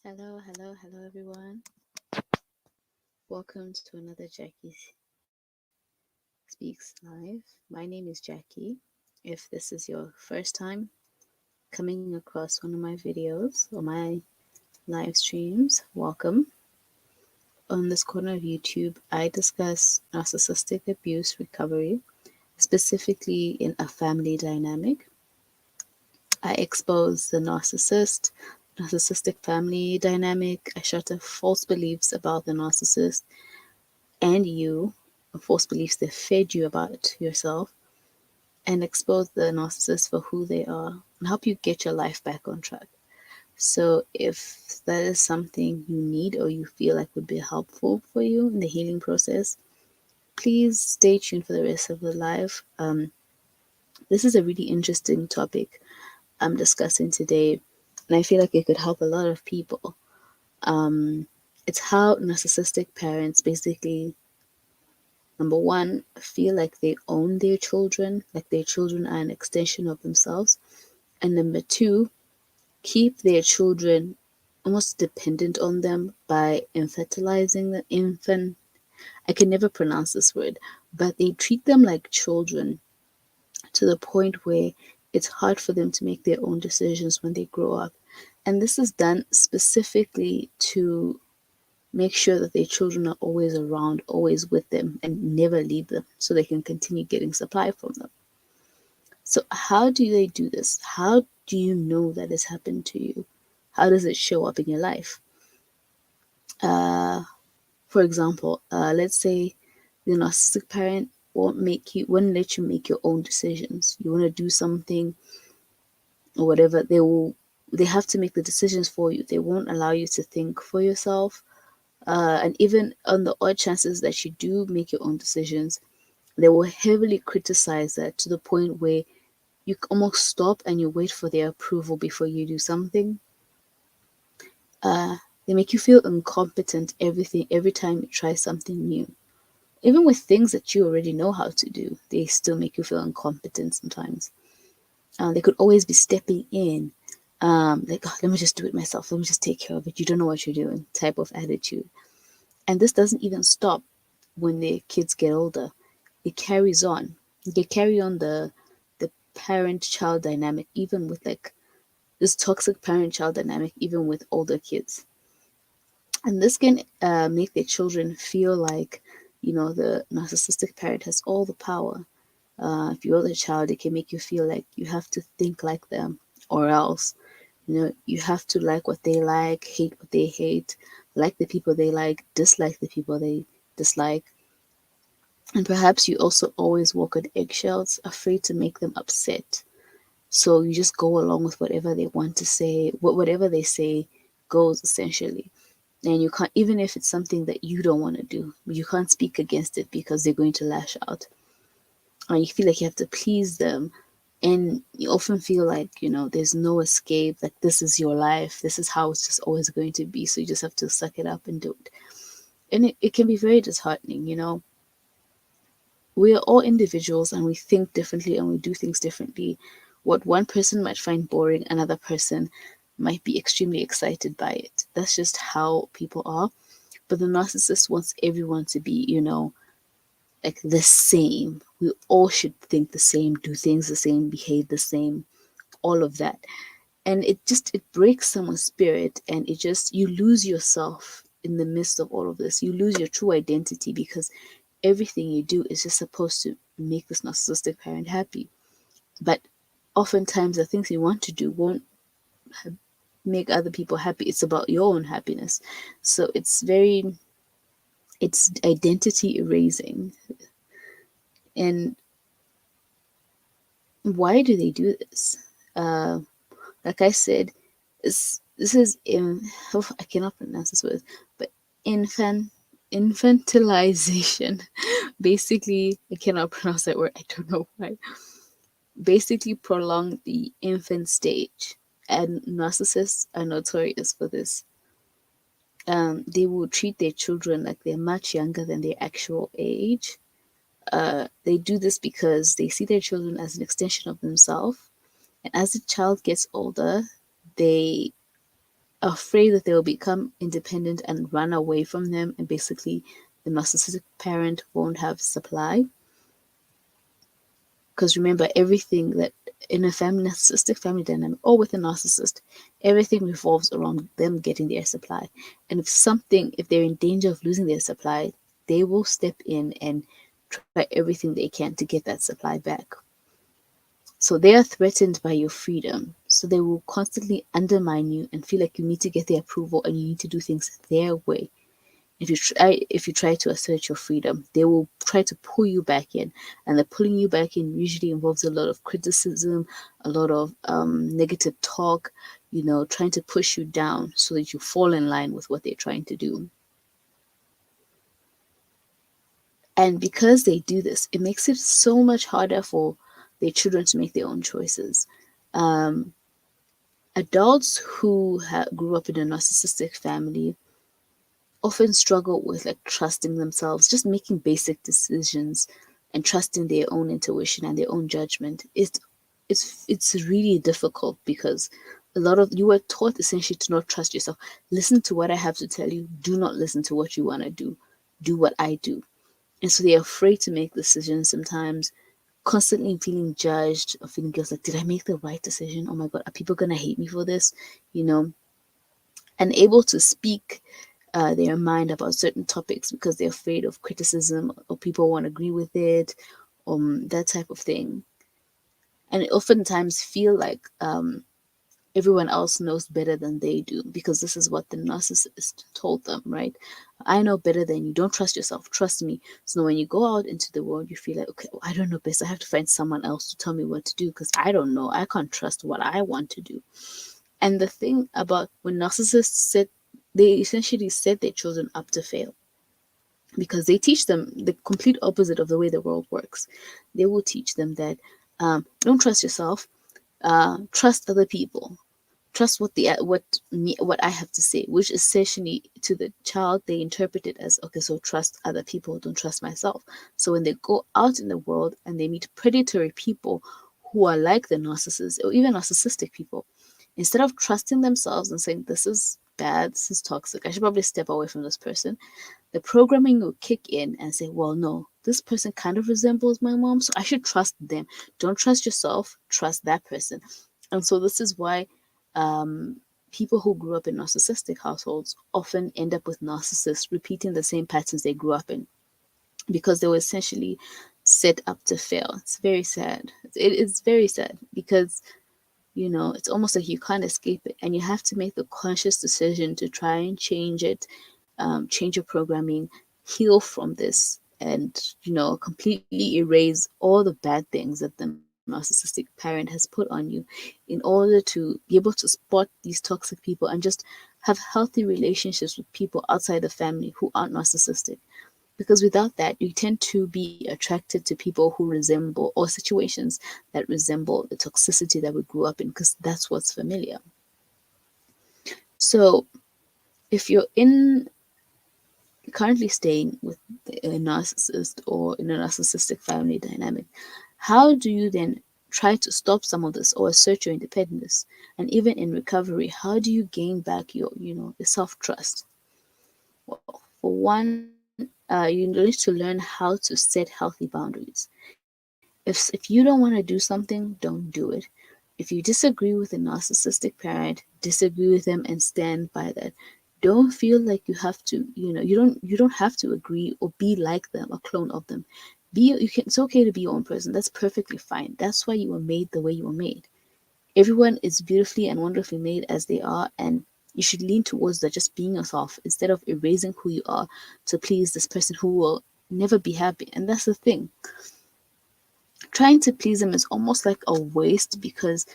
Hello, everyone. Welcome to another Jackie Speaks Live. My name is Jackie. If this is your first time coming across one of my videos or my live streams, welcome. On this corner of YouTube, I discuss narcissistic abuse recovery, specifically in a family dynamic. I expose the narcissistic family dynamic. I shatter false beliefs about the narcissist and you, false beliefs that fed you about yourself, and expose the narcissist for who they are and help you get your life back on track. So, if that is something you need or you feel like would be helpful for you in the healing process, please stay tuned for the rest of the live. This is a really interesting topic I'm discussing today, and I feel like it could help a lot of people. It's how narcissistic parents basically, number one, feel like they own their children, like their children are an extension of themselves. And number two, keep their children almost dependent on them by infantilizing the infant. I can never pronounce this word, but they treat them like children to the point where it's hard for them to make their own decisions when they grow up. And this is done specifically to make sure that their children are always around, always with them, and never leave them so they can continue getting supply from them. So, how do they do this? How do you know that has happened to you? How does it show up in your life? For example, let's say the narcissistic parent won't let you make your own decisions. You want to do something or whatever, they have to make the decisions for you. They won't allow you to think for yourself. And even on the odd chances that you do make your own decisions, they will heavily criticize that to the point where you almost stop and you wait for their approval before you do something. They make you feel incompetent every time you try something new. Even with things that you already know how to do, they still make you feel incompetent sometimes. They could always be stepping in, like, oh, let me just do it myself. Let me just take care of it. You don't know what you're doing, type of attitude. And this doesn't even stop when the kids get older. It carries on. They carry on the parent-child dynamic, even with like this toxic parent-child dynamic, even with older kids. And this can make their children feel like, the narcissistic parent has all the power. If you're the child, it can make you feel like you have to think like them, or else, you have to like what they like, hate what they hate, like the people they like, dislike the people they dislike. And perhaps you also always walk on eggshells, afraid to make them upset. So you just go along with whatever they want to say, whatever they say goes essentially. And you can't, even if it's something that you don't want to do, you can't speak against it because they're going to lash out. And you feel like you have to please them. And you often feel like, there's no escape, like this is your life, this is how it's just always going to be. So you just have to suck it up and do it. And it can be very disheartening. We are all individuals and we think differently and we do things differently. What one person might find boring, another person might be extremely excited by it. That's just how people are. But the narcissist wants everyone to be, like the same. We all should think the same, do things the same, behave the same, all of that. And it breaks someone's spirit, and you lose yourself in the midst of all of this. You lose your true identity because everything you do is just supposed to make this narcissistic parent happy. But oftentimes the things you want to do won't make other people happy. It's about your own happiness. So it's identity erasing. And why do they do this? Like I said, this is I cannot pronounce this word, but infantilization. Basically, I cannot pronounce that word. I don't know why. Basically, prolong the infant stage, and narcissists are notorious for this. They will treat their children like they're much younger than their actual age. They do this because they see their children as an extension of themselves. And as the child gets older, they afraid that they will become independent and run away from them, and basically the narcissistic parent won't have supply. Because remember, everything that in a family, narcissistic family dynamic, or with a narcissist, everything revolves around them getting their supply. And if they're in danger of losing their supply, they will step in and try everything they can to get that supply back. So they are threatened by your freedom. So they will constantly undermine you and feel like you need to get their approval and you need to do things their way. If you try to assert your freedom, they will try to pull you back in, and the pulling you back in usually involves a lot of criticism, a lot of negative talk, trying to push you down so that you fall in line with what they're trying to do. And because they do this, it makes it so much harder for their children to make their own choices. Um, Adults who grew up in a narcissistic family often struggle with like trusting themselves, just making basic decisions and trusting their own intuition and their own judgment. It's really difficult because a lot of you were taught essentially to not trust yourself. Listen to what I have to tell you. Do not listen to what you want to do. Do what I do. And so they're afraid to make decisions sometimes, constantly feeling judged or feeling guilty. Like, did I make the right decision? Oh my God, are people going to hate me for this? You know, Unable to speak their mind about certain topics because they're afraid of criticism or people won't agree with it, that type of thing. And oftentimes feel like everyone else knows better than they do because this is what the narcissist told them, right? I know better than you. Don't trust yourself. Trust me. So when you go out into the world, you feel like, okay, well, I don't know best. I have to find someone else to tell me what to do because I don't know. I can't trust what I want to do. And the thing about when narcissists said, they essentially set their children up to fail because they teach them the complete opposite of the way the world works. They will teach them that don't trust yourself, trust other people, trust what I have to say, which essentially to the child they interpret it as, okay, so trust other people, don't trust myself. So when they go out in the world and they meet predatory people who are like the narcissists or even narcissistic people, instead of trusting themselves and saying, this is bad, this is toxic, I should probably step away from this person, the programming will kick in and say, well, no, this person kind of resembles my mom, so I should trust them. Don't trust yourself, trust that person. And so this is why people who grew up in narcissistic households often end up with narcissists repeating the same patterns they grew up in because they were essentially set up to fail. It's very sad. It is very sad because it's almost like you can't escape it and you have to make the conscious decision to try and change it, change your programming, heal from this, and completely erase all the bad things that the narcissistic parent has put on you in order to be able to spot these toxic people and just have healthy relationships with people outside the family who aren't narcissistic. Because without that, you tend to be attracted to people who resemble, or situations that resemble the toxicity that we grew up in, because that's what's familiar. So if you're in currently staying with a narcissist or in a narcissistic family dynamic, how do you then try to stop some of this or assert your independence? And even in recovery, how do you gain back your self-trust? Well, for one, you need to learn how to set healthy boundaries. If you don't want to do something, don't do it. If you disagree with a narcissistic parent, disagree with them and stand by that. Don't feel like you have to, you don't have to agree or be like them, a clone of them. It's okay to be your own person. That's perfectly fine. That's why you were made the way you were made. Everyone is beautifully and wonderfully made as they are, and you should lean towards that, just being yourself instead of erasing who you are to please this person who will never be happy. And that's the thing. Trying to please them is almost like a waste because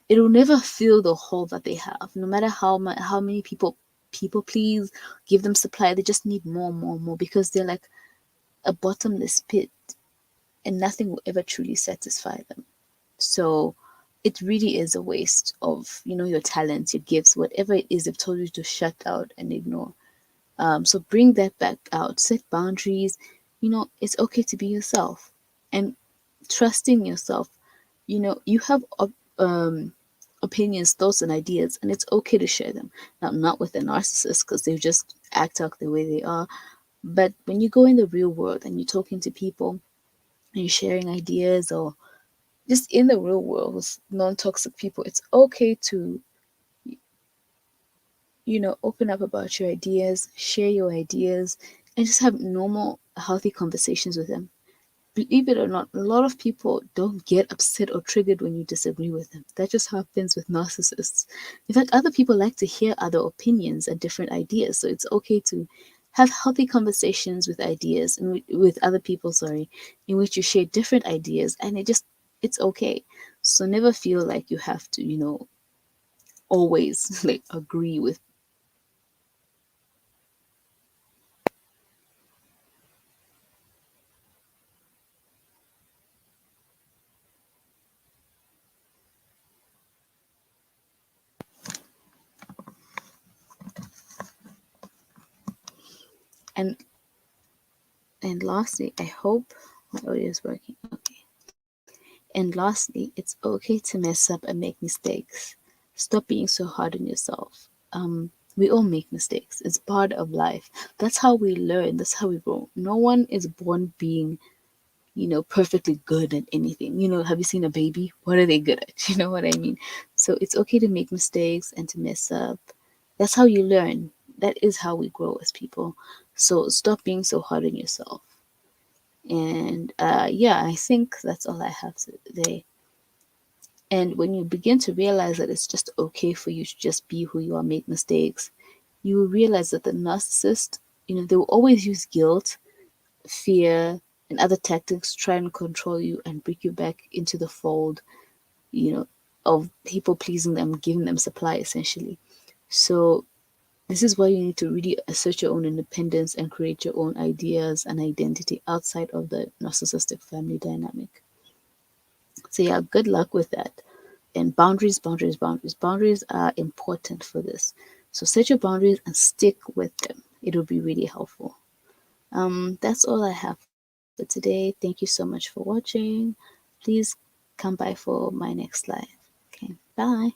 it'll never fill the hole that they have. No matter how many people please, give them supply, they just need more, more, more because they're like a bottomless pit and nothing will ever truly satisfy them. So it really is a waste of your talents, your gifts, whatever it is they've told you to shut out and ignore. So bring that back out, set boundaries. It's okay to be yourself and trusting yourself. You have um opinions, thoughts, and ideas, and it's okay to share them. Now, not with a narcissist because they just act out the way they are, but when you go in the real world and you're talking to people and you're sharing ideas, or just in the real world with non-toxic people, it's okay to, open up about your ideas, share your ideas, and just have normal, healthy conversations with them. Believe it or not, a lot of people don't get upset or triggered when you disagree with them. That just happens with narcissists. In fact, other people like to hear other opinions and different ideas. So it's okay to have healthy conversations with ideas and with other people, sorry, in which you share different ideas, and it's okay. So never feel like you have to, always like agree with. And and lastly, I hope my audio is working. Okay. And lastly, it's okay to mess up and make mistakes. Stop being so hard on yourself. We all make mistakes. It's part of life. That's how we learn. That's how we grow. No one is born being, perfectly good at anything. Have you seen a baby? What are they good at? You know what I mean? So it's okay to make mistakes and to mess up. That's how you learn. That is how we grow as people. So stop being so hard on yourself. And yeah, I think that's all I have today. And when you begin to realize that it's just okay for you to just be who you are, make mistakes, you will realize that the narcissist, they will always use guilt, fear, and other tactics to try and control you and bring you back into the fold, you know, of people pleasing them, giving them supply essentially. So this is why you need to really assert your own independence and create your own ideas and identity outside of the narcissistic family dynamic. So yeah, good luck with that. And boundaries, boundaries, boundaries. Boundaries are important for this. So set your boundaries and stick with them. It'll be really helpful. That's all I have for today. Thank you so much for watching. Please come by for my next live. Okay, bye.